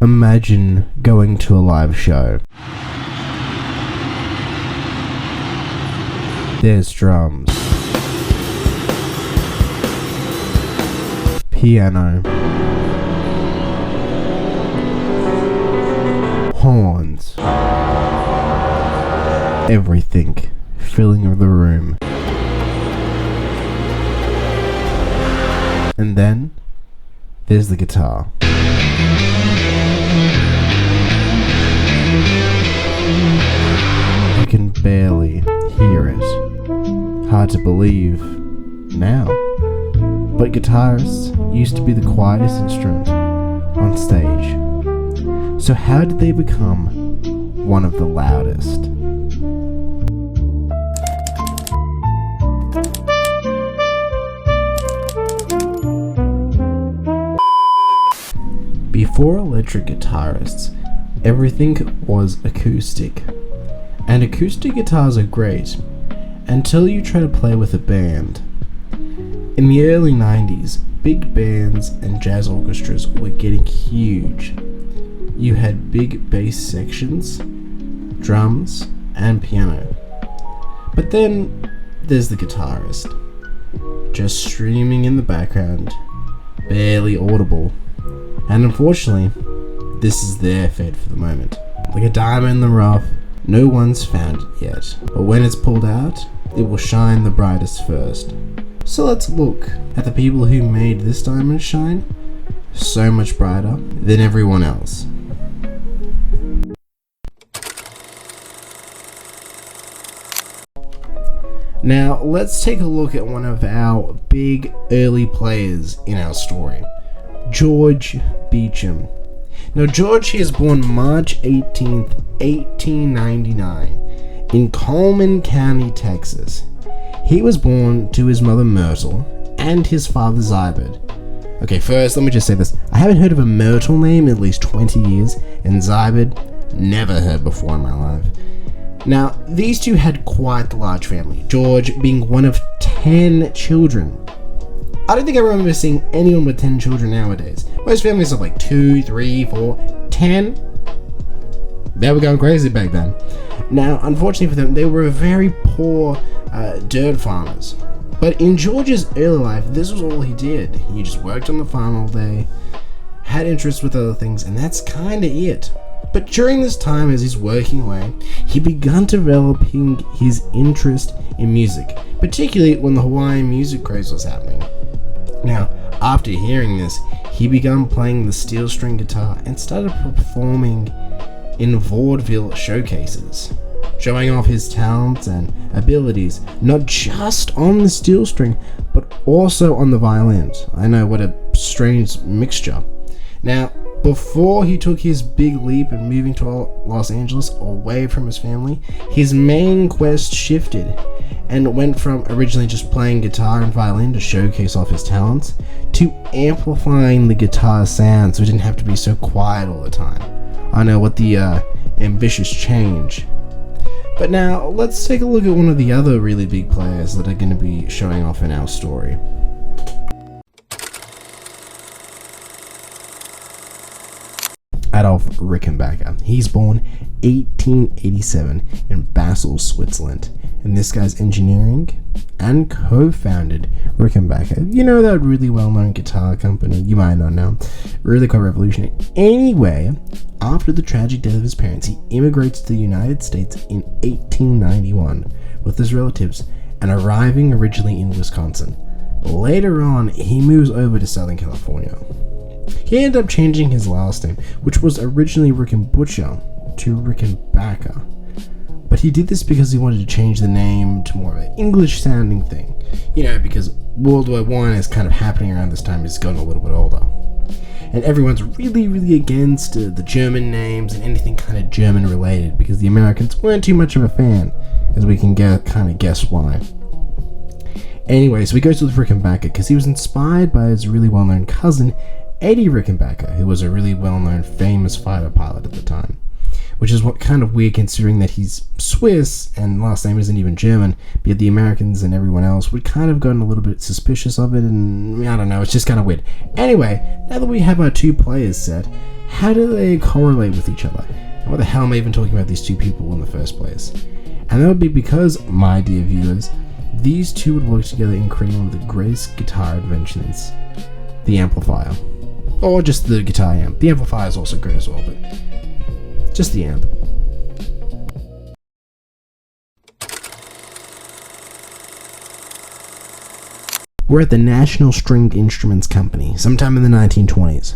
Imagine going to a live show. There's drums, piano, horns, everything filling the room. And then there's the guitar. You can barely hear it. Hard to believe now. But guitarists used to be the quietest instrument on stage. So how did they become one of the loudest? Before electric guitarists, everything was acoustic. And acoustic guitars are great until you try to play with a band. In the early 90s, big bands and jazz orchestras were getting huge. You had big bass sections, drums, and piano. But then there's the guitarist, just streaming in the background, barely audible. And unfortunately, this is their fate for the moment. Like a diamond in the rough, no one's found it yet. But when it's pulled out, it will shine the brightest first. So let's look at the people who made this diamond shine so much brighter than everyone else. Now, let's take a look at one of our big early players in our story, George Beecham. Now, George, he is born March 18th, 1899 in Coleman County, Texas. He was born to his mother Myrtle and his father Zybed. Okay, first, let me just say this. I haven't heard of a Myrtle name in at least 20 years, and Zybed, never heard before in my life. Now, these two had quite the large family, George being one of 10 children. I don't think I remember seeing anyone with 10 children nowadays. Most families have like 2, 3, 4, 10. They were going crazy back then. Now, unfortunately for them, they were very poor dirt farmers. But in George's early life, this was all he did. He just worked on the farm all day, had interest with other things, and that's kind of it. But during this time, as he's working away, he began developing his interest in music, particularly when the Hawaiian music craze was happening. Now, after hearing this, he began playing the steel string guitar and started performing in vaudeville showcases, showing off his talents and abilities, not just on the steel string, but also on the violins. I know, what a strange mixture. Now, before he took his big leap in moving to Los Angeles away from his family, his main quest shifted and went from originally just playing guitar and violin to showcase off his talents to amplifying the guitar sound so it didn't have to be so quiet all the time. I know, what the ambitious change. But now, let's take a look at one of the other really big players that are going to be showing off in our story. Adolf Rickenbacker. He's born 1887 in Basel, Switzerland. And this guy's engineering and co-founded Rickenbacker. You know, that really well-known guitar company? You might not know. Really quite revolutionary. Anyway, after the tragic death of his parents, he immigrates to the United States in 1891 with his relatives and arriving originally in Wisconsin. Later on, he moves over to Southern California. He ended up changing his last name, which was originally Rickenbutcher, to Rickenbacker. But he did this because he wanted to change the name to more of an English-sounding thing. You know, because World War I is kind of happening around this time. He's gotten a little bit older. And everyone's really, really against the German names and anything kind of German-related, because the Americans weren't too much of a fan, as we can kind of guess why. Anyway, so he goes to the Rickenbacker because he was inspired by his really well-known cousin, Eddie Rickenbacker, who was a really well-known famous fighter pilot at the time. which is what kind of weird considering that he's Swiss and last name isn't even German, but yet the Americans and everyone else would kind of gotten a little bit suspicious of it, and I don't know, it's just kind of weird. Anyway, now that we have our two players set, how do they correlate with each other? And what the hell am I even talking about these two people in the first place? And that would be because, my dear viewers, these two would work together in creating one of the greatest guitar inventions, the amplifier. Or just the guitar amp. The amplifier is also good as well, but just the amp. We're at the National Stringed Instruments Company, sometime in the 1920s,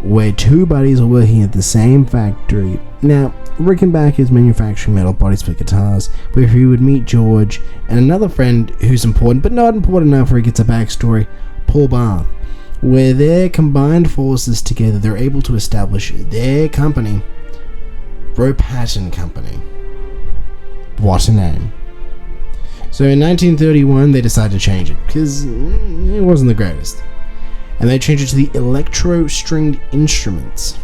where two buddies are working at the same factory. Now, Rickenbacker is manufacturing metal bodies for guitars, where he would meet George and another friend who's important, but not important enough where he gets a backstory, Paul Barth. Where their combined forces together, they're able to establish their company, Ropatin Company. What a name. So in 1931, they decided to change it, because it wasn't the greatest. And they changed it to the Electro-Stringed Instruments.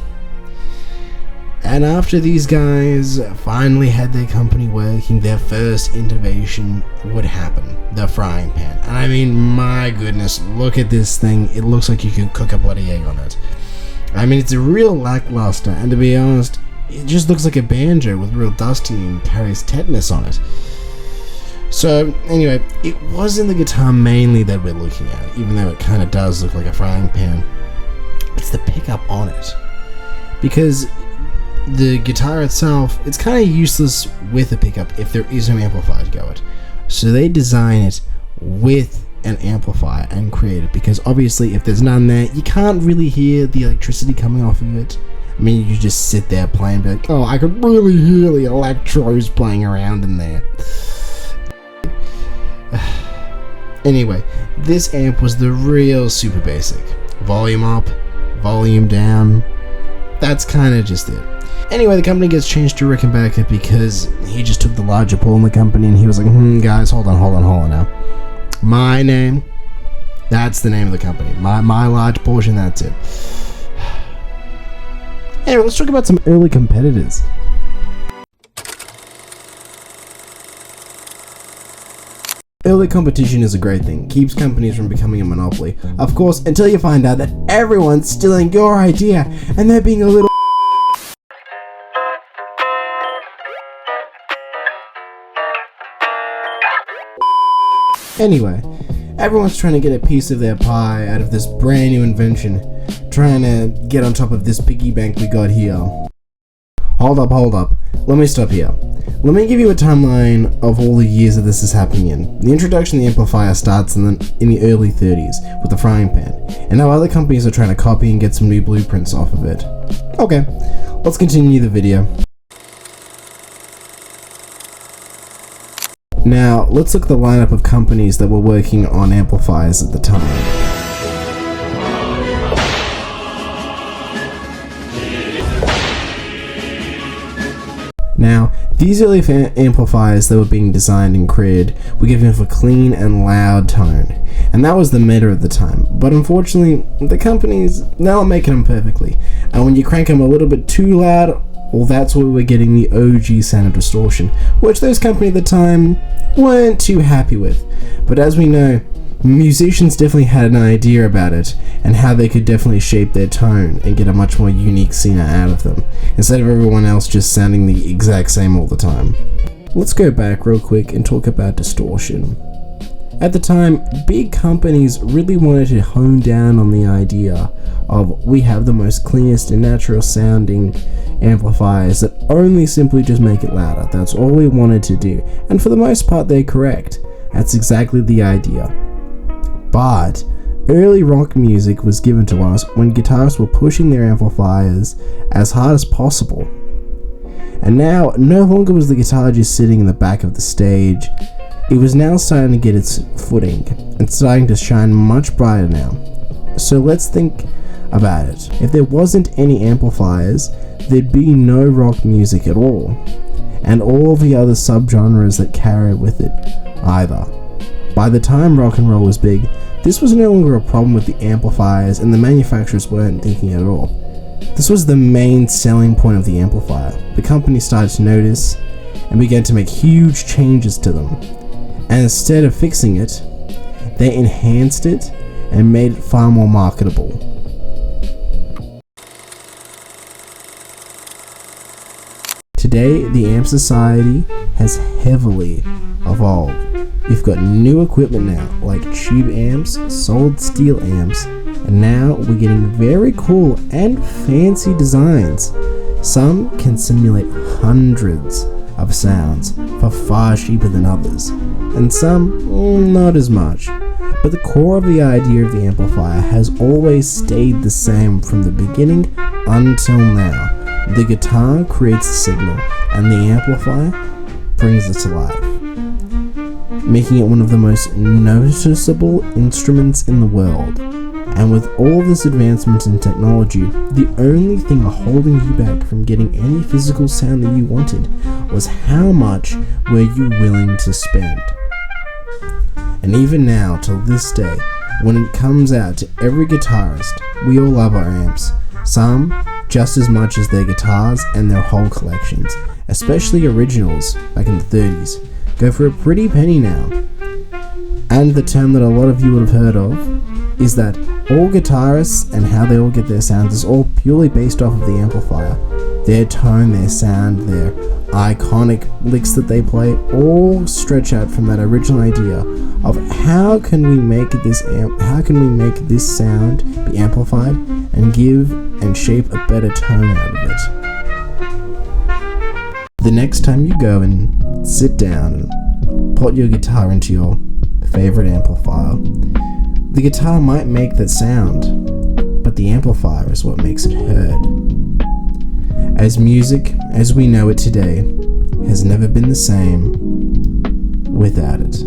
And after these guys finally had their company working, their first innovation would happen. The frying pan. And I mean, my goodness, look at this thing. It looks like you can cook a bloody egg on it. I mean, it's a real lackluster, and to be honest, it just looks like a banjo with real dusty and carries tetanus on it. So, anyway, it wasn't the guitar mainly that we're looking at, even though it kind of does look like a frying pan. It's the pickup on it. Because the guitar itself, it's kind of useless with a pickup if there is no amplifier to go it. So they design it with an amplifier and create it, because obviously if there's none there, you can't really hear the electricity coming off of it. I mean, you just sit there playing, be like, oh, I could really hear the electros playing around in there. Anyway, this amp was the real super basic. Volume up, volume down. That's kind of just it. Anyway, the company gets changed to Rickenbacker because he just took the larger pull in the company, and he was like, guys, hold on now. My name, that's the name of the company. My large portion, that's it. Anyway, let's talk about some early competitors. Early competition is a great thing, keeps companies from becoming a monopoly. Of course, until you find out that everyone's stealing your idea, and they're being a little Anyway, everyone's trying to get a piece of their pie out of this brand new invention, trying to get on top of this piggy bank we got here. Hold up, let me stop here. Let me give you a timeline of all the years that this is happening in. The introduction of the amplifier starts in the early 30s with the frying pan, and now other companies are trying to copy and get some new blueprints off of it. Okay, let's continue the video. Now, let's look at the lineup of companies that were working on amplifiers at the time. Now, these early amplifiers that were being designed and created were given off a clean and loud tone, and that was the meta at the time. But unfortunately, the companies, they're not making them perfectly, and when you crank them a little bit too loud, well, that's where we're getting the OG sound of distortion, which those companies at the time weren't too happy with. But as we know, musicians definitely had an idea about it, and how they could definitely shape their tone and get a much more unique scene out of them, instead of everyone else just sounding the exact same all the time. Let's go back real quick and talk about distortion. At the time, big companies really wanted to hone down on the idea of we have the most cleanest and natural sounding amplifiers that only simply just make it louder. That's all we wanted to do, and for the most part they're correct. That's exactly the idea. But early rock music was given to us when guitarists were pushing their amplifiers as hard as possible. And now, no longer was the guitar just sitting in the back of the stage. It was now starting to get its footing and starting to shine much brighter now. So let's think about it. If there wasn't any amplifiers, there'd be no rock music at all, and all the other subgenres that carry with it either. By the time rock and roll was big, this was no longer a problem with the amplifiers, and the manufacturers weren't thinking at all. This was the main selling point of the amplifier. The company started to notice and began to make huge changes to them. And instead of fixing it, they enhanced it and made it far more marketable. Today, the amp society has heavily evolved. We've got new equipment now, like tube amps, solid steel amps, and now we're getting very cool and fancy designs. Some can simulate hundreds of sounds for far cheaper than others, and some not as much. But the core of the idea of the amplifier has always stayed the same from the beginning until now. The guitar creates the signal, and the amplifier brings it to life, making it one of the most noticeable instruments in the world. And with all this advancement in technology, the only thing holding you back from getting any physical sound that you wanted was how much were you willing to spend. And even now, till this day, when it comes out to every guitarist, we all love our amps. Some just as much as their guitars and their whole collections, especially originals back in the 30s, go for a pretty penny now. And the term that a lot of you would have heard of is that all guitarists and how they all get their sounds is all purely based off of the amplifier. Their tone, their sound, their iconic licks that they play all stretch out from that original idea of how can we make this sound be amplified and give and shape a better tone out of it. The next time you go and sit down and put your guitar into your favorite amplifier, the guitar might make that sound, but the amplifier is what makes it heard. As music, as we know it today, has never been the same without it.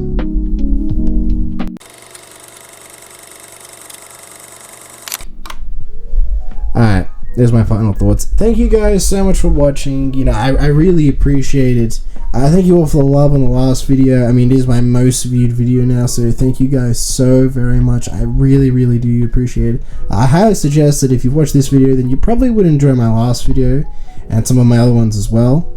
Alright, there's my final thoughts. Thank you guys so much for watching. I really appreciate it. Thank you all for the love on the last video. I mean, it is my most viewed video now, so thank you guys so very much. I really, really do appreciate it. I highly suggest that if you've watched this video, then you probably would enjoy my last video and some of my other ones as well.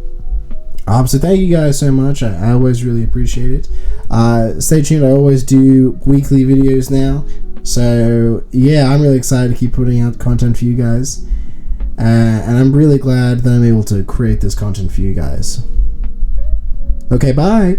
So thank you guys so much. I always really appreciate it. Stay tuned. I always do weekly videos now. So yeah, I'm really excited to keep putting out content for you guys. And I'm really glad that I'm able to create this content for you guys. Okay, bye.